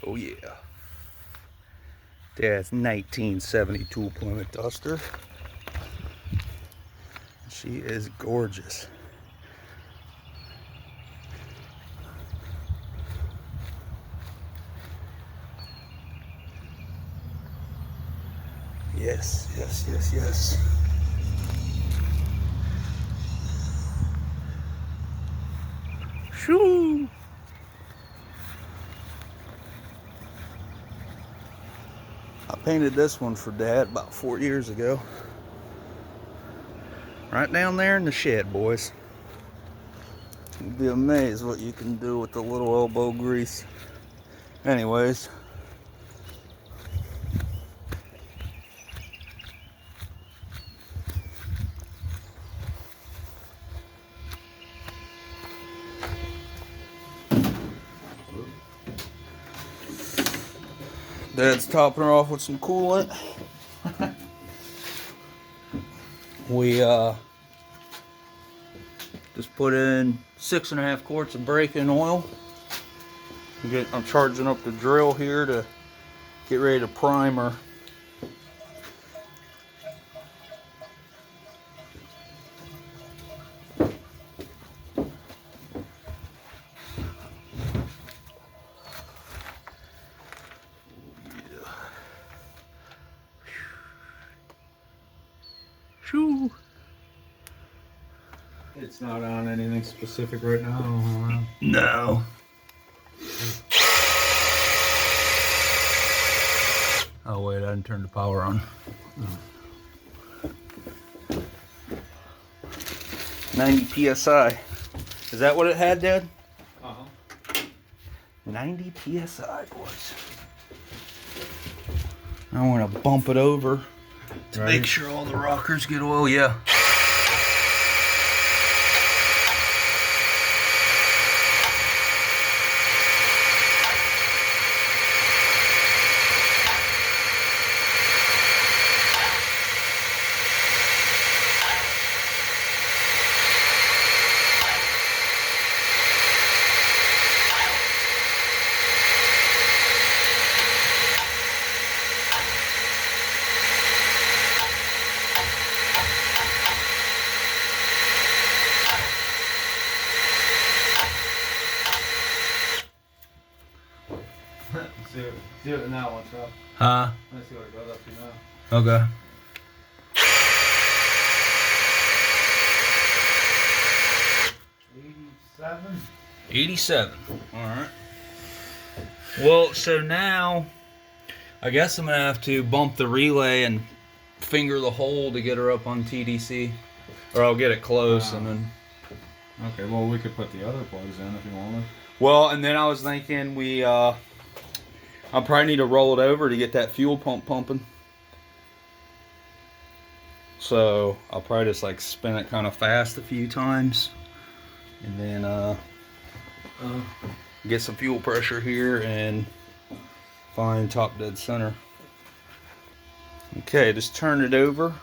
Oh yeah. Dad's 1972 Plymouth Duster. She is gorgeous. Yes, yes, yes, yes. Shoo! I painted this one for Dad about 4 years ago. Right down there in the shed, boys. You'd be amazed what you can do with the little elbow grease. Anyways. Dad's topping her off with some coolant. We just put in 6.5 quarts of braking oil. I'm charging up the drill here to get ready to prime her. Shoo. It's not on anything specific right now. No. Oh wait, I didn't turn the power on. 90 psi. Is that what it had, Dad? 90 psi, boys. I want to bump it over to make sure all the rockers get oil. Yeah. See what now what's up. Huh? Let's see what it goes up to now. Okay. $87. 87. Alright. Well, so now I guess I'm going to have to bump the relay and finger the hole to get her up on TDC. Or I'll get it close and then... Okay, well we could put the other plugs in if you wanted. Well, and then I was thinking I'll probably need to roll it over to get that fuel pump pumping. So I'll probably just like spin it kind of fast a few times. And then get some fuel pressure here and find top dead center. Okay, just turn it over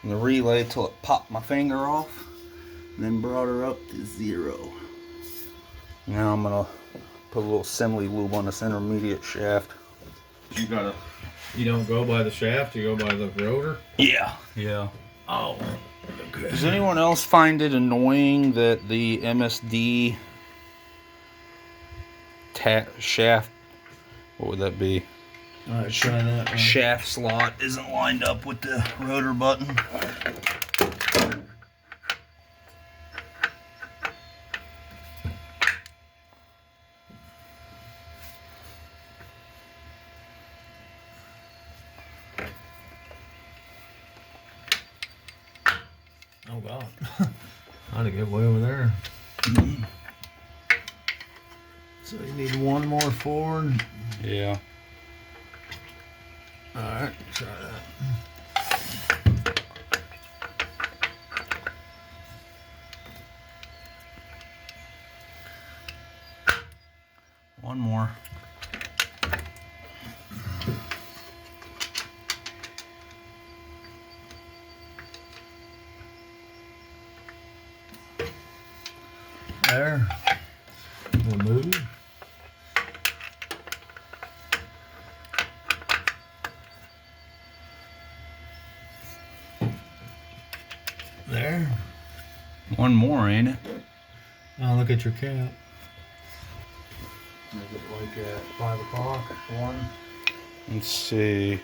in the relay till it popped my finger off. And then brought her up to 0. Now I'm gonna put a little assembly lube on this intermediate shaft. You don't go by the shaft, you go by the rotor? Yeah. Yeah. Oh, okay. Does anyone else find it annoying that the MSD shaft, what would that be? Alright, try that one. Shaft slot isn't lined up with the rotor button? Oh god. How'd it get way over there? So you need one more forward. Yeah. Alright, try that. One more. There. We'll move. One more, ain't it? Now look at your cap. Is it like at 5 o'clock? 1? Let's see.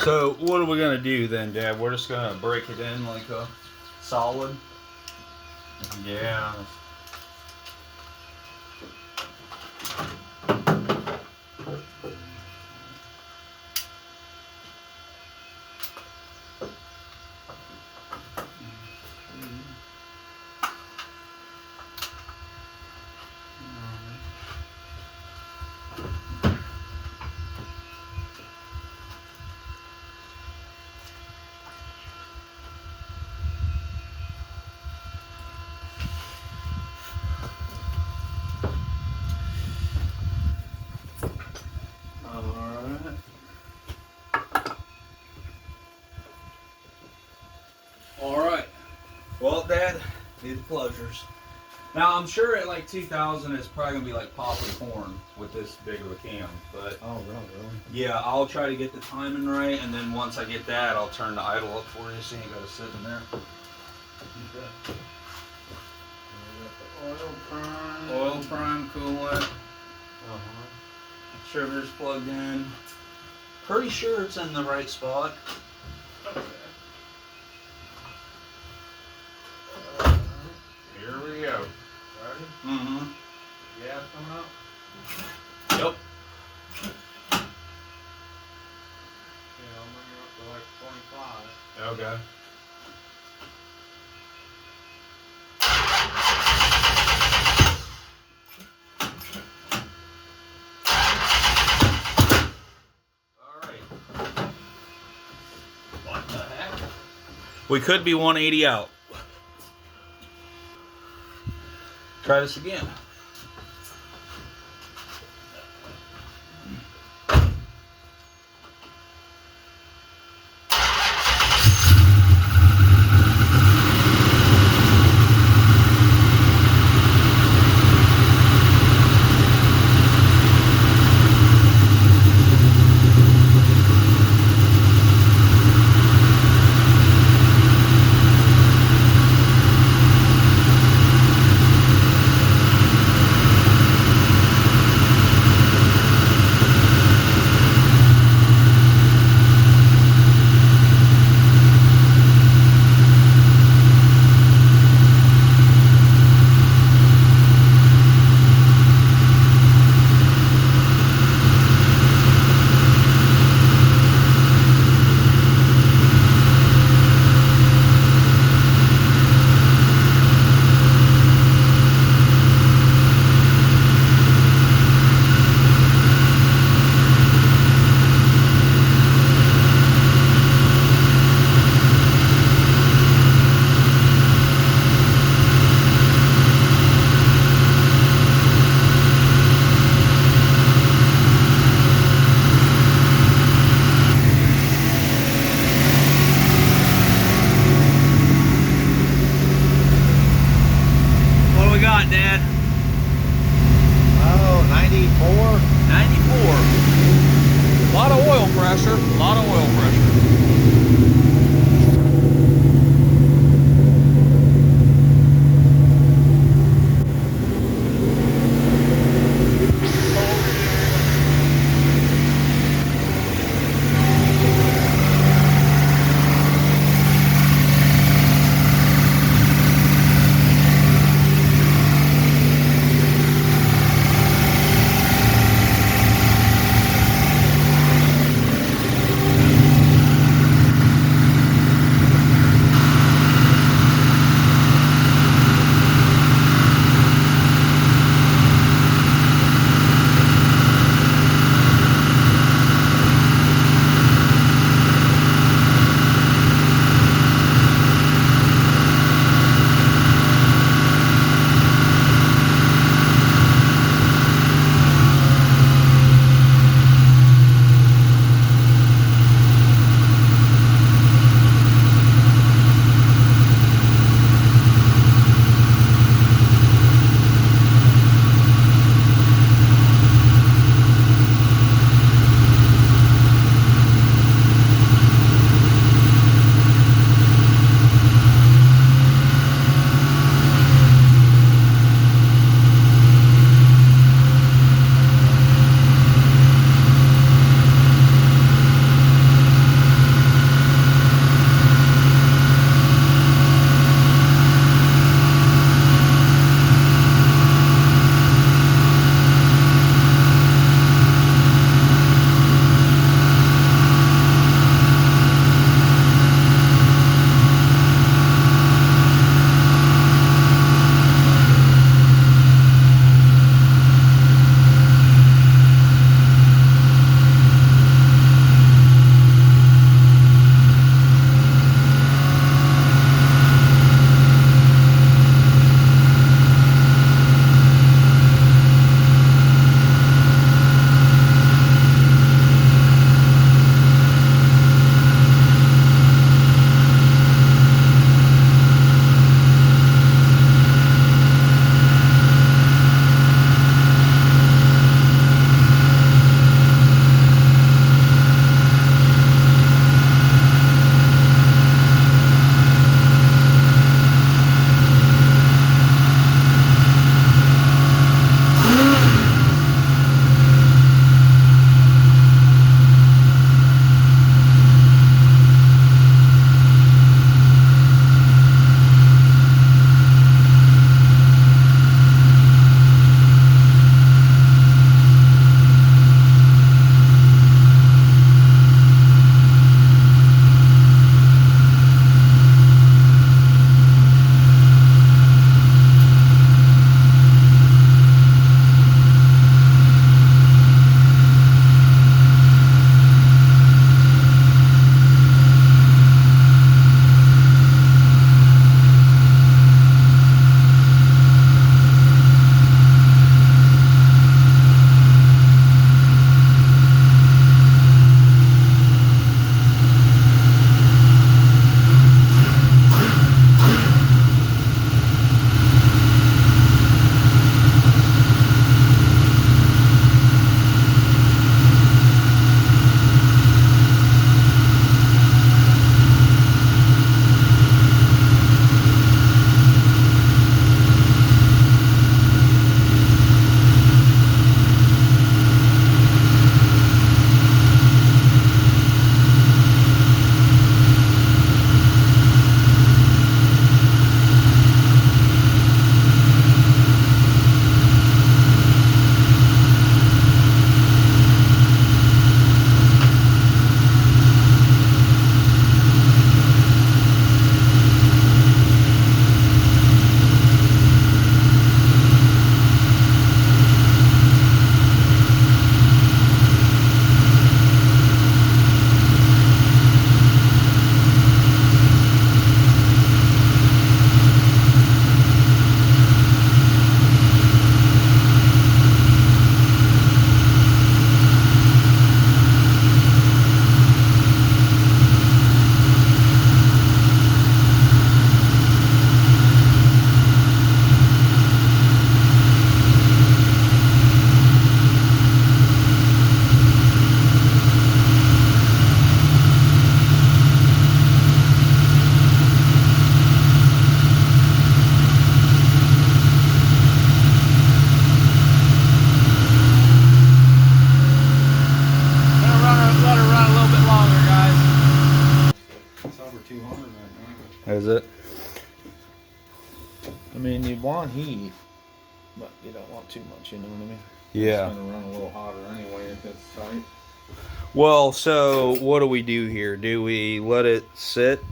So what are we gonna do then, Dad? We're just gonna break it in like a solid. Yeah. Alright. Well, Dad, do the closures. Now, I'm sure at like 2000 it's probably going to be like popcorn with this big of a cam. But Oh, really? yeah, I'll try to get the timing right, and then once I get that, I'll turn the idle up for you so you ain't got to sit in there. Oil prime. Oil prime coolant. Uh-huh. Sugar's plugged in. Pretty sure it's in the right spot. Okay. Here we go. Ready? Mm-hmm. Gas coming up? Yep. Yeah, I'll bring it up to like 25. Okay. Alright. What the heck? We could be 180 out. Try this again. Dad? Oh, 94. 94. A lot of oil pressure. A lot of oil pressure. want heat, but you don't want too much. You know what I mean? Yeah. It's gonna run a little hotter anyway if it's tight. Well, so what do we do here? Do we let it sit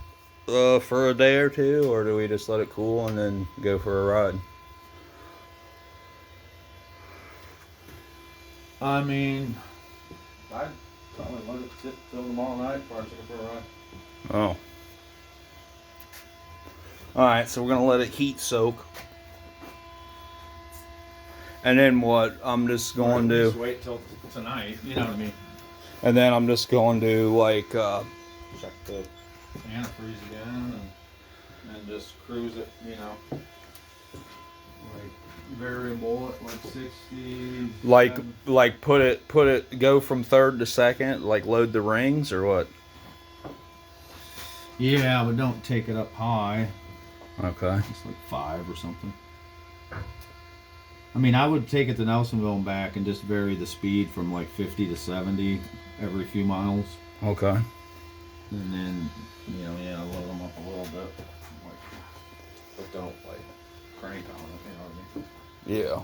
for a day or two, or do we just let it cool and then go for a ride? I mean, I'd probably let it sit till tomorrow night before I took it for a ride. Oh. Alright, so we're going to let it heat soak. And then what? I'm just going to... Just wait till tonight, you know what I mean? And then I'm just going to, like... check the antifreeze again and just cruise it, you know. Like variable at like 60. Like put it, go from third to second, like load the rings or what? Yeah, but don't take it up high. Okay. It's like 5 or something. I mean, I would take it to Nelsonville and back and just vary the speed from like 50 to 70 every few miles. Okay. And then, you know, yeah, load them up a little bit. Like, but don't like crank on it, you know what I mean? Yeah.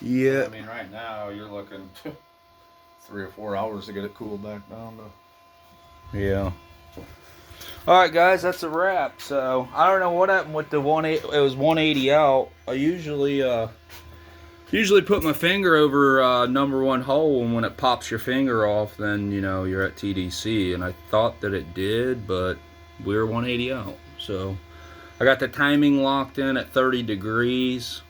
Yeah. I mean, right now you're looking 3 or 4 hours to get it cooled back down to. Yeah. All right, guys, that's a wrap. So I don't know what happened with the 180. It was 180 out. I usually put my finger over number 1 hole, and when it pops your finger off, then you know you're at TDC. And I thought that it did, but we were 180 out. So I got the timing locked in at 30 degrees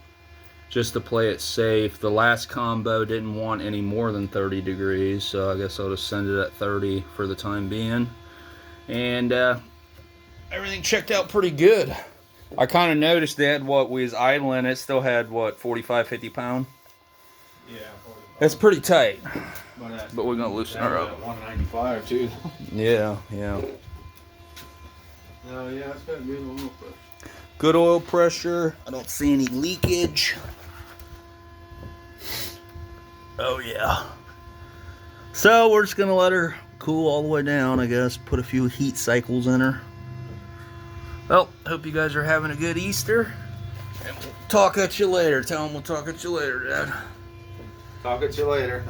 just to play it safe. The last combo didn't want any more than 30 degrees, so I guess I'll just send it at 30 for the time being. And everything checked out pretty good. I kind of noticed that what we was idling, it still had what, 45, 50 pound? Yeah. That's pretty tight. But we're gonna loosen her up. 195 too. Yeah, yeah. No, yeah, it's got good oil pressure. Good oil pressure. I don't see any leakage. Oh yeah. So we're just gonna let her cool all the way down, I guess. Put a few heat cycles in her. Well, hope you guys are having a good Easter. And we'll talk at you later. Tell them we'll talk at you later, Dad. Talk at you later.